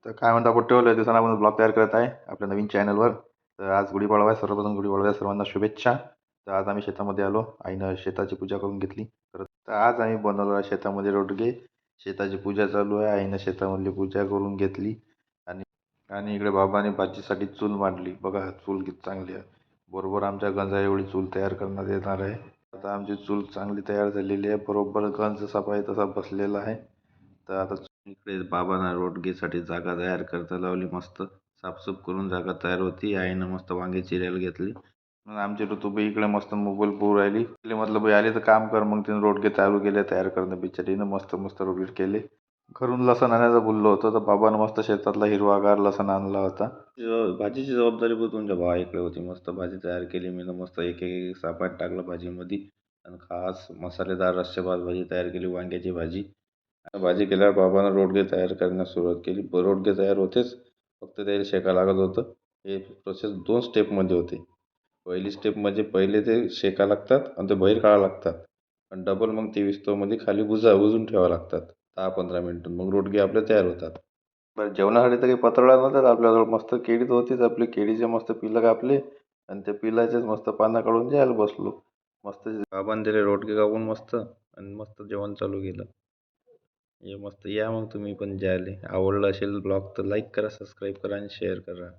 तर काय म्हणता पोट्टेवाले, लय दिवसांनी आपण ब्लॉग तयार करत आहे आपल्या नवीन चॅनलवर. तर आज गुढीपाडवा आहे. सर्वप्रथम गुढीपाडव्या सर्वांना शुभेच्छा. तर आज आम्ही शेतामध्ये आलो. आईनं शेताची पूजा करून घेतली. तर आज आम्ही बनवलो आहे शेतामध्ये रोडगे. शेताची पूजा चालू आहे. आईनं शेतामधली पूजा करून घेतली. आणि आणि इकडे बाबाने भाजीसाठी चूल मांडली. बघा चूल किती चांगली आहे. बरोबर आमच्या गंजा एवढी चूल तयार करण्यात येणार आहे. आता आमची चूल चांगली तयार झालेली आहे. बरोबर गंज जसा पाहिजे तसा बसलेला आहे. तर आता इकडे बाबांना रोडगेसाठी जागा तयार करता लावली. मस्त साफसूफ करून जागा तयार होती. आईनं मस्त वांगे चिरायला घेतली. मग आमची ऋतुबाई इकडे मस्त मोबाईल पाहू राहिली. तिला म्हटलं बाई आले तर काम कर. मग तिने रोडगे चालू केले तयार करणं. बिचारीनं मस्त मस्त रोडगे केले. घरून लसण आणायचं बोललो होतं तर बाबानं मस्त शेतातला हिरवागार लसण आणला होता. भाजीची जबाबदारी पण तुमच्या भावाकडे होती. मस्त भाजी तयार केली मी. मस्त एक एक सापाट टाकलं भाजीमध्ये आणि खास मसालेदार रस्सेभात भाजी तयार केली, वांग्याची भाजी. भाजी केल्यावर बाबानं रोडगे तयार करण्यास सुरुवात केली. रोडगे तयार होतेच, फक्त त्याला शेका लागत होतं. हे प्रोसेस 2 स्टेपमध्ये होते. पहिली स्टेप म्हणजे पहिले ते शेका लागतात आणि ते बाहेर काढावं लागतात आणि डबल मग ते विस्तवमध्ये खाली बुजून ठेवावं लागतात 10-15 मिनिटं. मग रोडगे आपले तयार होतात. बरं जेवणासाठी तर काही पातळा नव्हतात आपल्याजवळ. मस्त केळी तर होतीच आपली. केळीचे मस्त पिलं कापले आणि त्या पिलाचेच मस्त पानं काढून जेवायला बसलो. मस्त बाबांनी दिले रोडगे कापून मस्त आणि मस्त जेवण चालू केलं. ये मस्त या मग तुम्ही पण जेवायला. आवडलं असेल ब्लॉग तर लाईक करा, सबस्क्राईब करा आणि शेअर करा.